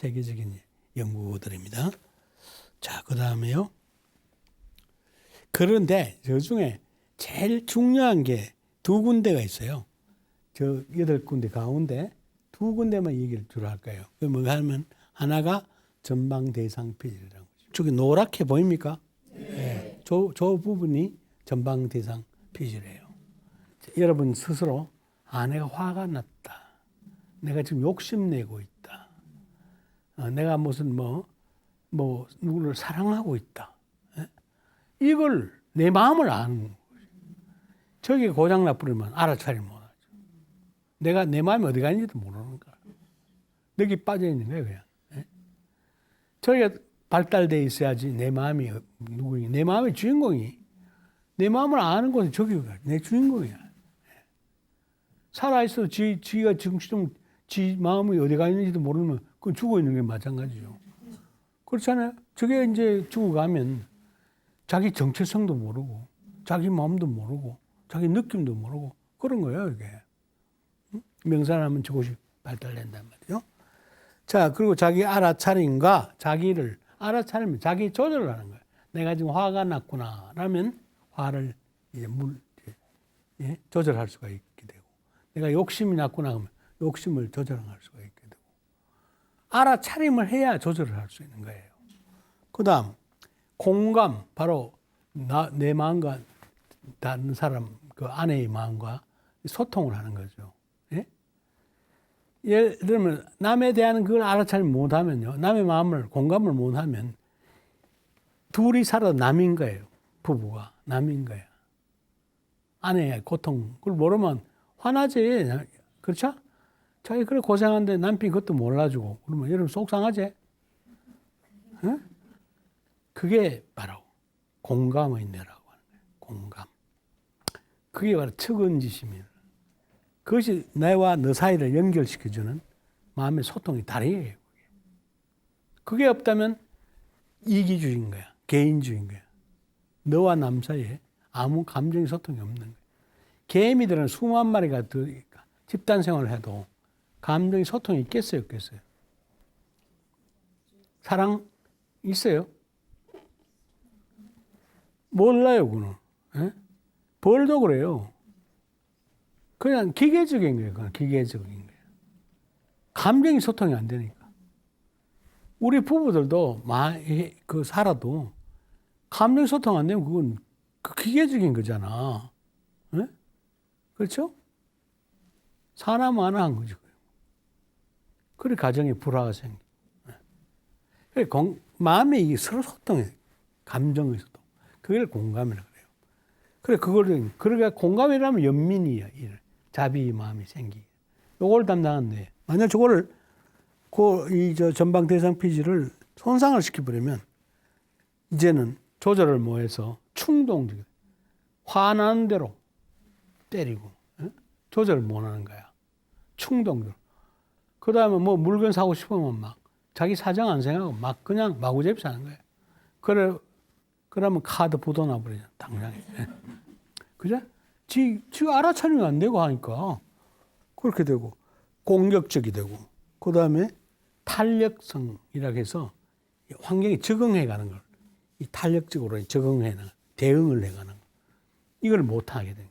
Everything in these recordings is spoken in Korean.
세계적인 연구들입니다. 자, 그 다음에요. 그런데 저 중에 제일 중요한 게 두 군데가 있어요. 저 8군데 가운데 두 군데만 얘기를 주로 할까요? 그 뭐가 하면 하나가 전방대상 피질이라고. 저기 노랗게 보입니까? 네. 저 부분이 전방대상 피질이에요. 여러분 스스로 내가 화가 났다. 내가 지금 욕심내고 있다. 내가 무슨 누구를 사랑하고 있다. 이걸 내 마음을 아는 거죠. 저게 고장 나버리면 알아차리면 못하죠. 내가 내 마음이 어디 가 있는지도 모르는 거야. 여기 빠져 있는 거예요, 그냥. 저게 발달돼 있어야지 내 마음이 누구니? 내 마음의 주인공이. 내 마음을 아는 것은 저기가 내 주인공이야. 살아있어도 지가 지금 지 마음이 어디 가 있는지도 모르면 그건 죽어 있는 게 마찬가지죠. 그렇잖아요. 저게 이제 죽어가면 자기 정체성도 모르고 자기 마음도 모르고 자기 느낌도 모르고 그런 거예요, 이게. 명상하면 저것이 발달된단 말이죠. 자, 그리고 자기 알아차림과 자기를 알아차리면 자기 조절을 하는 거예요. 내가 지금 화가 났구나. 라면 화를 이제 조절할 수가 있게 되고, 내가 욕심이 났구나 하면 욕심을 조절할 수가 있게 되고, 알아차림을 해야 조절을 할 수 있는 거예요. 그 다음, 공감, 바로 내 마음과 다른 사람, 그 아내의 마음과 소통을 하는 거죠. 예? 예를 들면, 남에 대한 그걸 알아차림 못하면요. 남의 마음을, 공감을 못하면, 둘이 살아도 남인 거예요. 부부가. 남인 거야. 아내의 고통, 그걸 모르면 화나지. 그렇죠? 자기 그래 고생하는데 남편이 그것도 몰라주고, 그러면 여러분 속상하지? 예? 그게 바로 공감의 인내라고 하는 거예요. 공감. 그게 바로 측은지심이에요. 그것이 내와 너 사이를 연결시켜주는 마음의 소통의 다리예요. 그게 없다면 이기주의인 거야. 개인주의인 거야. 너와 남 사이에 아무 감정의 소통이 없는 거야. 개미들은 수만 마리가 집단 생활을 해도 감정의 소통이 있겠어요? 없겠어요? 사랑 있어요? 몰라요, 그는. 예? 벌도 그래요. 그냥 기계적인 거예요. 그냥 기계적인 거예요. 감정이 소통이 안 되니까. 우리 부부들도 살아도 감정 소통 안 되면 그건 기계적인 거잖아. 예? 그렇죠? 사람 하나 한 거죠. 그래 가정에 불화가 생겨. 그래 마음의 서로 소통해. 감정의 소통. 그걸 공감이라고 그래요. 그래 그러니까 공감이라면 연민이야. 자비 마음이 생기게. 요걸 담당한데 만약 저거를 전방 대상 피질을 손상을 시켜버리면 이제는 조절을 못해서 충동적, 화나는 대로 때리고 조절을 못하는 거야. 충동적으로. 그 다음에 물건 사고 싶으면 막 자기 사정 안 생각하고 막 그냥 마구잡이 사는 거야. 그러면 카드 부도나버리잖아, 당장에. 그죠? 지가 알아차리면 안 되고 하니까 그렇게 되고 공격적이 되고 그 다음에 탄력성이라고 해서 환경에 적응해 가는 걸 이 탄력적으로 대응을 해가는 거. 이걸 못하게 되는 거예요.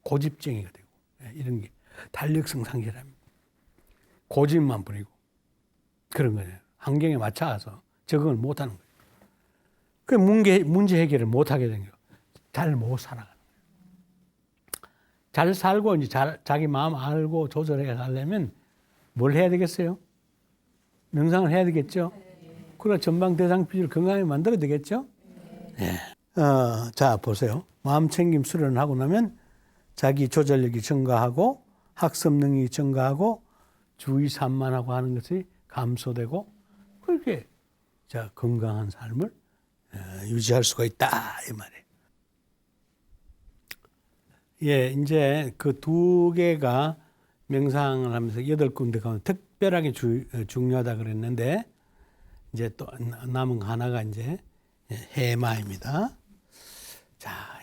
고집쟁이가 되고 이런 게 탄력성 상실합니다. 고집만 부리고 그런 거예요. 환경에 맞춰서 적응을 못하는 거예요. 그 문제 해결을 못하게 된 거예요. 잘 못 살아가는 거예요. 잘 살고 이제 자기 마음 알고 조절해 가려면 뭘 해야 되겠어요? 명상을 해야 되겠죠? 그래 전방 대상 피질을 건강하게 만들어야 되겠죠? 네. 자 보세요. 마음 챙김 수련을 하고 나면 자기 조절력이 증가하고 학습 능력이 증가하고 주의 산만하고 하는 것이 감소되고 그렇게 건강한 삶을 유지할 수가 있다 이 말이에요. 예, 이제 그 두 개가 명상을 하면서 8군데 가운데 특별하게 중요하다 그랬는데 이제 또 남은 하나가 이제 해마입니다. 자,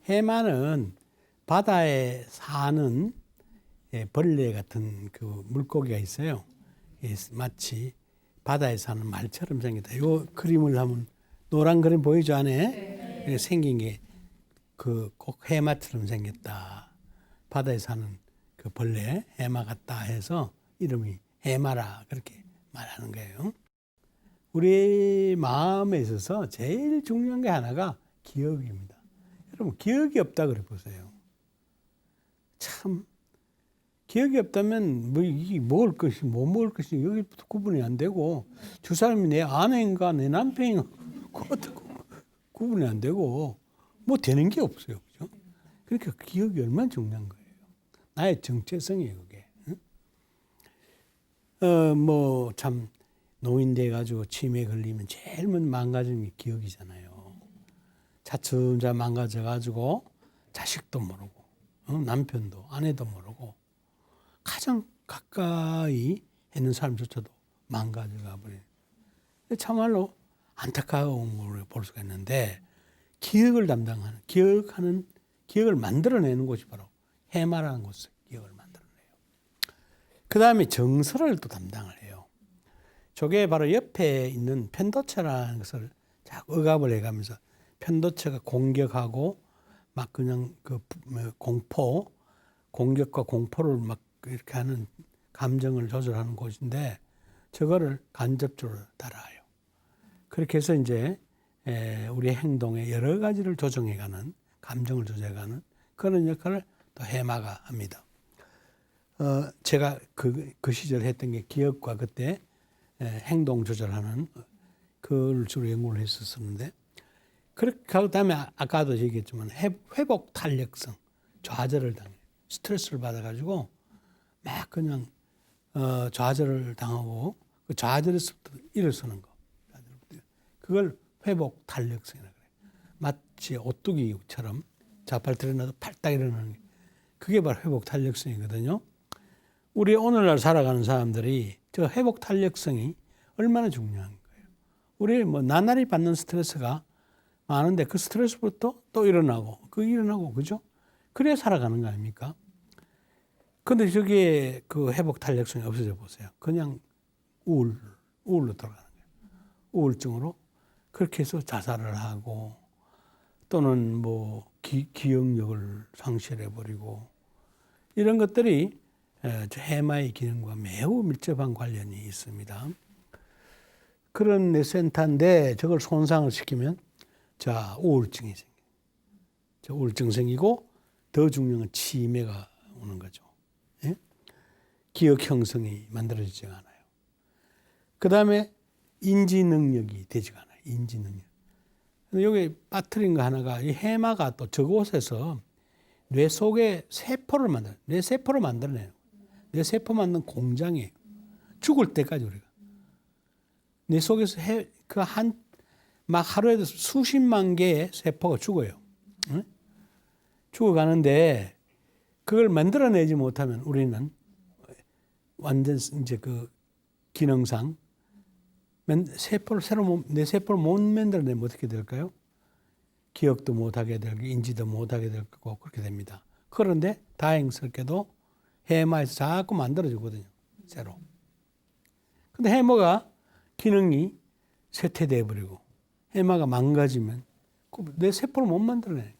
해마는 바다에 사는 벌레 같은 그 물고기가 있어요. 마치 바다에 사는 말처럼 생겼다. 이 그림을 하면 노란 그림 보이죠 안에? 네. 생긴 게 꼭 해마처럼 생겼다. 바다에 사는 그 벌레 해마 같다 해서 이름이 해마라 그렇게 말하는 거예요. 우리 마음에 있어서 제일 중요한 게 하나가 기억입니다. 여러분 기억이 없다 그래 보세요. 참 기억이 없다면 뭐 이게 먹을 것이 못 먹을 것이 여기부터 구분이 안 되고 저 사람이 내 아내인가 내 남편인가 그것도 구분이 안 되고 뭐 되는 게 없어요. 그죠? 그러니까 기억이 얼마나 중요한 거예요. 나의 정체성이에요, 그게. 뭐 참 노인 돼 가지고 치매에 걸리면 제일 먼저 망가지는 게 기억이잖아요. 차츰차 망가져 가지고 자식도 모르고 남편도 아내도 모르고 가장 가까이 있는 사람조차도 망가져가 버려요. 참말로 안타까운 걸 볼 수가 있는데 기억을 담당하는 기억을 만들어내는 곳이 바로 해마라는 곳에서 기억을 만들어내요. 그 다음에 정서를 또 담당을 해요. 저게 바로 옆에 있는 편도체라는 것을 자꾸 억압을 해가면서 편도체가 공격하고 막 그냥 그 공격과 공포를 막 이렇게 하는 감정을 조절하는 곳인데 저거를 간접적으로 따라와요. 그렇게 해서 이제 우리의 행동에 여러 가지를 조정해가는 감정을 조절해가는 그런 역할을 또 해마가 합니다. 제가 그 시절 했던 게 기억과 그때 행동 조절하는 그걸 주로 연구를 했었는데 그렇게 하고 다음에 아까도 얘기했지만 회복 탄력성 좌절을 당해요. 스트레스를 받아가지고 막 그냥 좌절을 당하고 그 좌절에서부터 일어서는 거 그걸 회복 탄력성이라고 그래요. 마치 오뚜기처럼 자팔 일어나도 팔딱 일어나는 게 그게 바로 회복 탄력성이거든요. 우리 오늘날 살아가는 사람들이 저 회복 탄력성이 얼마나 중요한 거예요. 우리 뭐 나날이 받는 스트레스가 많은데 그 스트레스부터 또 일어나고 그죠? 그래 살아가는 거 아닙니까? 근데 저게 그 회복 탄력성이 없어져 보세요. 그냥 우울로 들어가는 거예요. 우울증으로 그렇게 해서 자살을 하고 또는 뭐 기억력을 상실해 버리고 이런 것들이 해마의 기능과 매우 밀접한 관련이 있습니다. 그런 뇌센터인데 저걸 손상을 시키면 자 우울증이 생겨요. 저 우울증 생기고 더 중요한 건 치매가 오는 거죠. 예? 기억 형성이 만들어지지 않아요. 그 다음에 인지 능력이 되지가 않아요. 인지 능력. 여기 빠뜨린 거 하나가 이 해마가 또 저곳에서 뇌 속에 세포를 만들어내요. 뇌 세포 만든 공장이에요. 죽을 때까지 우리가 뇌 속에서 막 하루에도 수십만 개의 세포가 죽어요. 응? 죽어가는데 그걸 만들어내지 못하면 우리는 완전 이제 그 기능상 내 세포를 못 만들어내면 어떻게 될까요? 기억도 못하게 되고 인지도 못하게 될 거고 그렇게 됩니다. 그런데 다행스럽게도 해마에서 자꾸 만들어지거든요. 새로. 근데 해마가 기능이 쇠퇴돼 버리고 해마가 망가지면 내 세포를 못 만들어내는 거예요.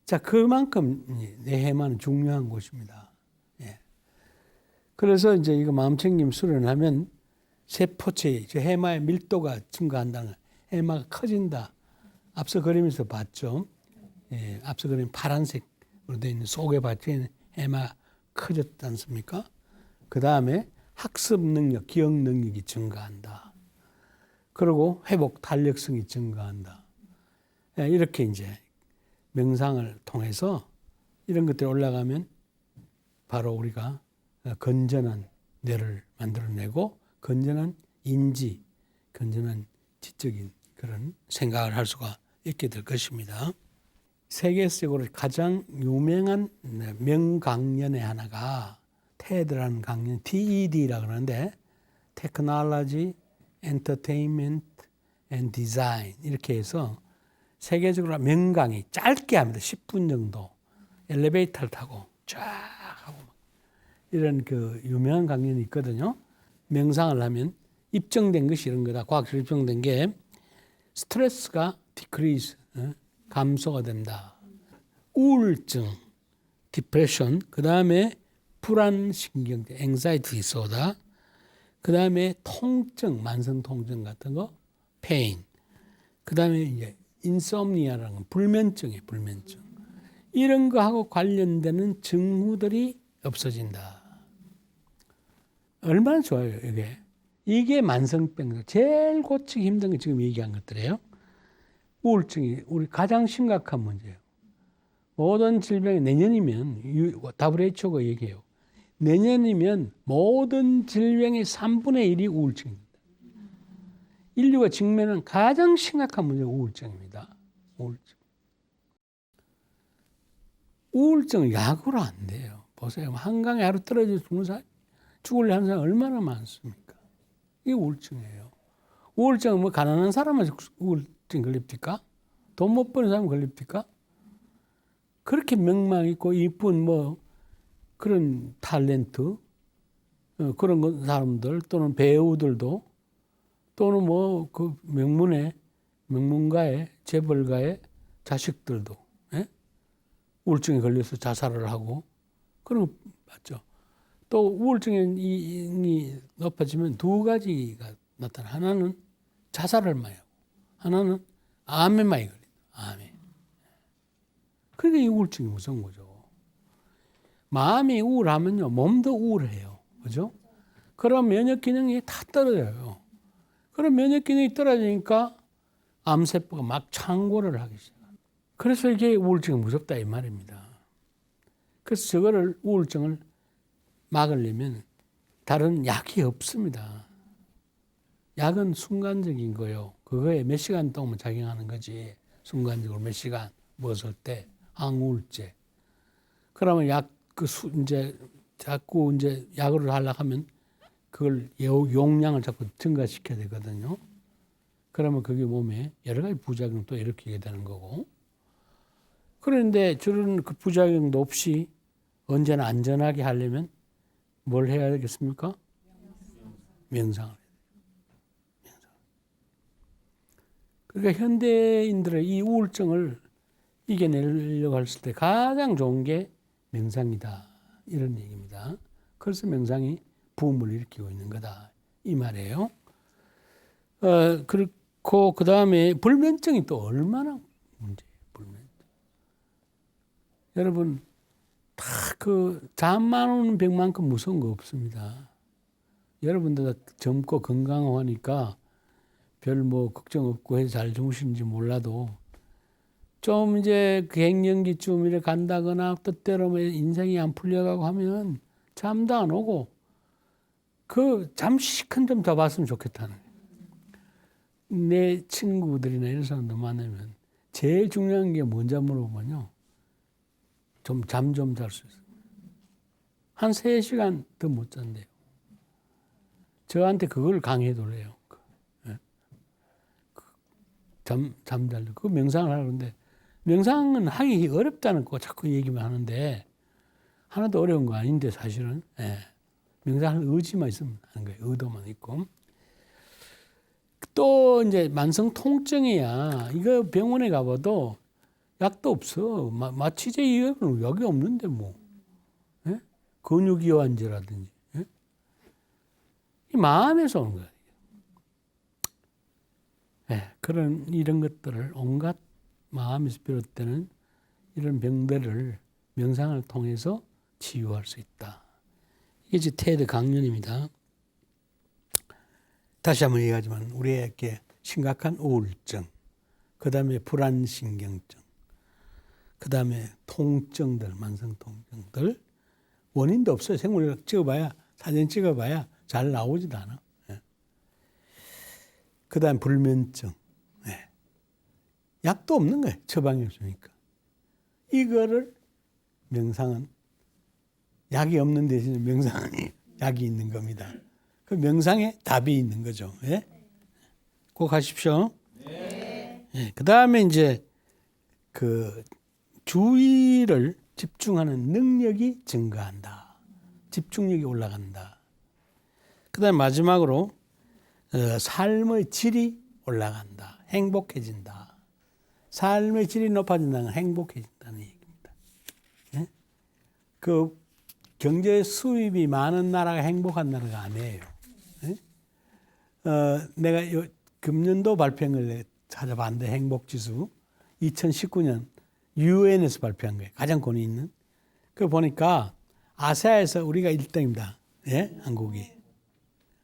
자, 그만큼 내 해마는 중요한 곳입니다. 예. 그래서 이제 이거 마음챙김 수련하면 세포체, 해마의 밀도가 증가한다는 거예요. 해마가 커진다. 앞서 그림에서 봤죠. 예, 앞서 그림 파란색으로 되어 있는 속에 받쳐 해마 커졌지 않습니까? 그 다음에 학습 능력, 기억 능력이 증가한다. 그리고 회복 탄력성이 증가한다. 예, 이렇게 이제 명상을 통해서 이런 것들이 올라가면 바로 우리가 건전한 뇌를 만들어내고 건전한 인지, 건전한 지적인 그런 생각을 할 수가 있게 될 것입니다. 세계적으로 가장 유명한 명강연의 하나가 TED라는 강연, TED라고 하는데 Technology, Entertainment and Design 이렇게 해서 세계적으로 명강의 짧게 합니다. 10분 정도 엘리베이터를 타고 쫙 하고 이런 그 유명한 강연이 있거든요. 명상을 하면 입증된 것이 이런 거다. 과학적으로 입증된 게 스트레스가 디크리스, 감소가 된다. 우울증, 디프레션, 그 다음에 불안신경증, 앵사이티 디소더, 그 다음에 통증, 만성 통증 같은 거, 페인, 그 다음에 이제 인솜니아라는 건 불면증이에요, 불면증. 이런 거하고 관련되는 증후들이 없어진다. 얼마나 좋아요, 이게. 이게 만성병, 제일 고치기 힘든 게 지금 얘기한 것들이에요. 우울증이 우리 가장 심각한 문제예요. 모든 질병이 내년이면 WHO가 얘기해요. 내년이면 모든 질병의 3분의 1이 우울증입니다. 인류가 직면한 가장 심각한 문제가 우울증입니다. 우울증. 우울증은 약으로 안 돼요. 보세요. 한강에 하루 떨어져 죽을 사람 얼마나 많습니까? 이게 우울증이에요. 우울증은 뭐 가난한 사람만 우울증 걸립니까? 돈 못 버는 사람 걸립니까? 그렇게 명망 있고 이쁜 뭐 그런 탤런트 그런 사람들 또는 배우들도 또는 뭐 그 명문가의 재벌가의 자식들도 우울증에 걸려서 자살을 하고 그런 거 맞죠. 또 우울증이 높아지면 두 가지가 나타나. 하나는 자살을 많이 하고 하나는 암에 많이 걸린다. 암에. 그러니까 이 우울증이 무서운 거죠. 마음이 우울하면요 몸도 우울해요. 그죠? 그럼 면역 기능이 다 떨어져요. 그럼 면역 기능이 떨어지니까 암세포가 막 창고를 하기 시작해요. 그래서 이게 우울증이 무섭다 이 말입니다. 그래서 저거를 우울증을 막으려면 다른 약이 없습니다. 약은 순간적인 거요. 그거에 몇 시간 동안 작용하는 거지. 순간적으로 몇 시간 먹었을 때 항우울제. 그러면 이제 자꾸 이제 약을 하려고 하면 그걸 용량을 자꾸 증가시켜야 되거든요. 그러면 그게 몸에 여러 가지 부작용도 일으키게 되는 거고. 그런데 저런 그 부작용도 없이 언제나 안전하게 하려면 뭘 해야 되겠습니까? 명상을 해야 돼요. 그러니까 현대인들의 이 우울증을 이겨내려고 했을 때 가장 좋은 게 명상이다. 이런 얘기입니다. 그래서 명상이 부음을 일으키고 있는 거다. 이 말이에요. 그렇고, 그 다음에 불면증이 또 얼마나 문제예요. 불면증. 여러분, 다 그 잠만 오는 병만큼 무서운 거 없습니다. 여러분들 다 젊고 건강하고 하니까 별 뭐 걱정 없고 해서 잘 주무시는지 몰라도 좀 이제 갱년기쯤 이렇게 간다거나 뜻대로 뭐 인생이 안 풀려가고 하면 잠도 안 오고 그 잠시 큰 좀 더 봤으면 좋겠다는 거예요. 내 친구들이나 이런 사람들 만나면 제일 중요한 게 뭔지 물어보면요. 좀 잠 좀 잘 수 있어요. 한 3시간 더 못 잔대요. 저한테 그걸 강해도래요. 잠자려고. 그 명상을 하는데 명상은 하기 어렵다는 거 자꾸 얘기만 하는데 하나도 어려운 거 아닌데 사실은 명상할 의지만 있으면 하는 거예요. 의도만 있고. 또 이제 만성 통증이야. 이거 병원에 가봐도 약도 없어. 마취제 이외에는 약이 없는데 뭐. 근육이완제라든지. 이 마음에서 오는 거예요. 그런 이런 것들을 온갖 마음에서 비롯되는 이런 병들을 명상을 통해서 치유할 수 있다. 이게 이제 테드 강연입니다. 다시 한번 얘기하지만 우리에게 심각한 우울증, 그 다음에 불안신경증, 그 다음에 통증들, 만성 통증들 원인도 없어요. 생물학 찍어봐야 사진 찍어봐야 잘 나오지도 않아. 그 다음 불면증. 약도 없는 거예요. 처방이 없으니까. 이거를 명상은 약이 없는 대신에 명상이 약이 있는 겁니다. 그 명상에 답이 있는 거죠. 꼭 하십시오. 네. 그 다음에 이제 그 주의를 집중하는 능력이 증가한다. 집중력이 올라간다. 그 다음에 마지막으로 삶의 질이 올라간다. 행복해진다. 삶의 질이 높아진다는 건 행복해진다는 얘기입니다. 예? 그 경제 수입이 많은 나라가 행복한 나라가 아니에요. 예? 내가 금년도 발표한 걸 찾아봤는데 행복지수 2019년 UN에서 발표한 거예요. 가장 권위 있는. 그 보니까 아시아에서 우리가 1등입니다. 예? 한국이.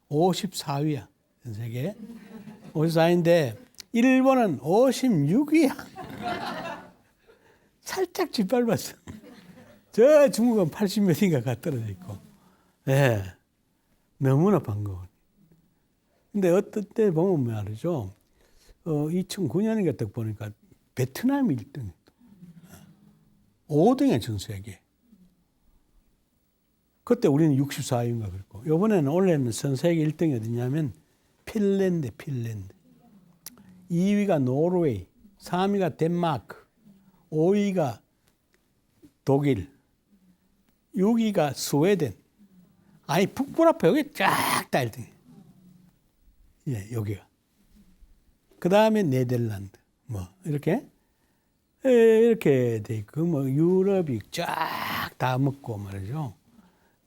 54위야. 전 세계. 54위인데 일본은 56위야. 살짝 짓밟았어. 저 중국은 80몇인가 가 떨어져 있고. 예. 너무나 반가워. 근데 어떤 때 보면 말이죠. 2009년인가 딱 보니까 베트남이 1등. 5등이야, 전 세계. 그때 우리는 64위인가 그랬고. 이번에는 올해는 전 세계 1등이 어디냐면 핀란드. 2위가 노르웨이, 3위가 덴마크, 5위가 독일, 6위가 스웨덴. 아니, 북부라파 여기 쫙 다 1등이에요. 예, 여기가. 그 다음에 네덜란드. 뭐, 이렇게 돼 있고, 뭐, 유럽이 쫙 다 먹고 말이죠.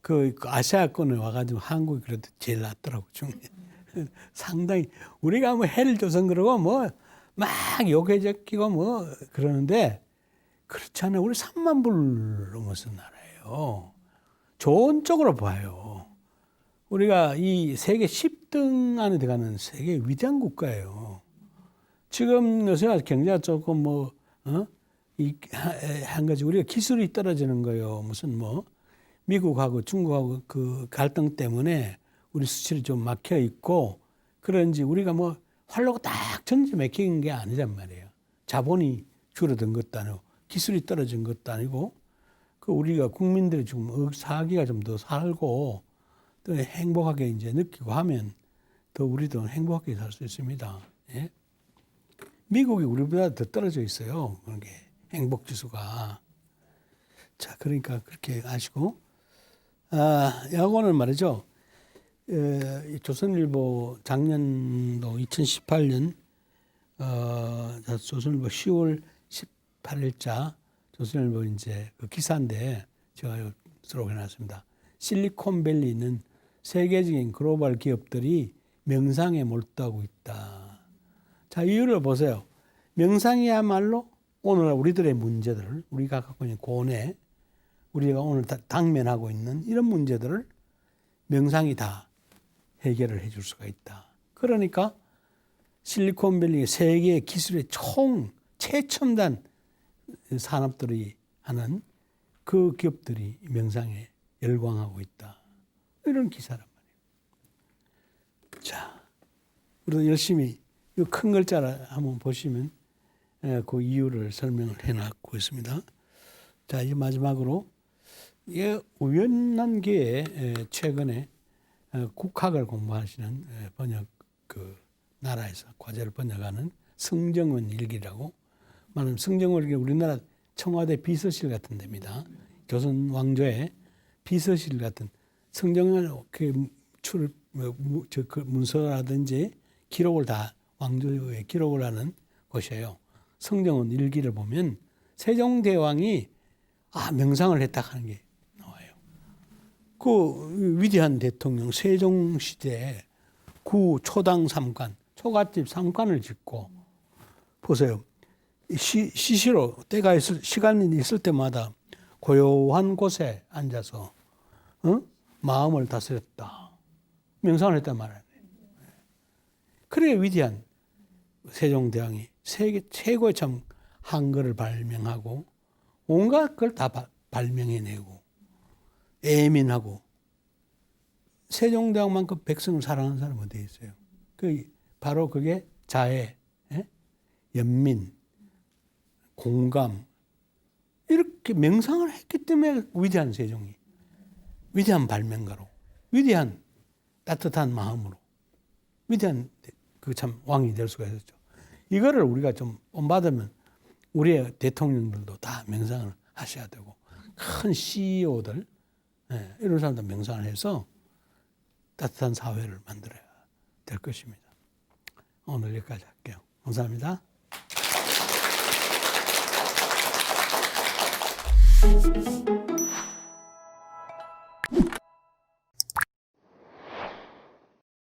그 아시아권에 와가지고 한국이 그래도 제일 낫더라고, 중에. 상당히, 우리가 뭐 해를 줘서 그러고 뭐, 막 욕해 적기고 뭐, 그러는데, 그렇지 않아요. 우리 3만 불 넘어선 나라예요. 좋은 쪽으로 봐요. 우리가 이 세계 10등 안에 들어가는 세계 위대한 국가예요. 지금 요새 경제가 조금 뭐, 한 가지 우리가 기술이 떨어지는 거예요. 무슨 뭐, 미국하고 중국하고 그 갈등 때문에 우리 수출이 좀 막혀 있고, 그런지 우리가 뭐, 활로가 딱 전지 막힌 게 아니란 말이에요. 자본이 줄어든 것도 아니고, 기술이 떨어진 것도 아니고, 그 우리가 국민들이 좀 사기가 좀 더 살고, 또 행복하게 이제 느끼고 하면 더 우리도 행복하게 살 수 있습니다. 예? 미국이 우리보다 더 떨어져 있어요. 그런 게 행복 지수가. 자, 그러니까 그렇게 아시고, 야구는 말이죠. 조선일보 작년도 2018년 조선일보 10월 18일자 조선일보 이제 그 기사인데 제가 수록해 놨습니다. 실리콘밸리는 세계적인 글로벌 기업들이 명상에 몰두하고 있다. 자, 이유를 보세요. 명상이야말로 오늘 우리들의 문제들을, 우리가 갖고 있는 고뇌, 우리가 오늘 당면하고 있는 이런 문제들을 명상이 다 해결을 해줄 수가 있다. 그러니까 실리콘밸리 세계 기술의 최첨단 산업들이 하는 그 기업들이 명상에 열광하고 있다. 이런 기사란 말이에요. 자, 우리도 열심히 이 큰 글자를 한번 보시면 그 이유를 설명을 해놨고 있습니다. 자, 이제 마지막으로 우연한 기회에 최근에 국학을 공부하시는 번역 그 나라에서 과제를 번역하는 성정원 일기라고 말하면 성정원 일기 우리나라 청와대 비서실 같은 데입니다. 조선 왕조의 비서실 같은 성정원 그 문서라든지 기록을 다 왕조의 기록을 하는 곳이에요. 성정원 일기를 보면 세종대왕이 명상을 했다 하는 게 나와요. 그 위대한 대통령 세종시대에 초당 3관, 초가집 3관을 짓고 보세요. 시시로 때가 시간이 있을 때마다 고요한 곳에 앉아서 마음을 다스렸다. 명상을 했단 말이에요. 그래 위대한 세종대왕이 세계 최고의 참 한글을 발명하고 온갖 걸 다 발명해내고 예민하고 세종대왕만큼 백성을 사랑하는 사람은 어디 있어요? 바로 그게 자애, 연민, 공감 이렇게 명상을 했기 때문에 위대한 세종이 위대한 발명가로 위대한 따뜻한 마음으로 위대한 그 참 왕이 될 수가 있었죠. 이거를 우리가 좀 본받으면 우리의 대통령들도 다 명상을 하셔야 되고 큰 CEO들 예, 이런 사람들 명상을 해서 따뜻한 사회를 만들어야 될 것입니다. 오늘 여기까지 할게요. 감사합니다.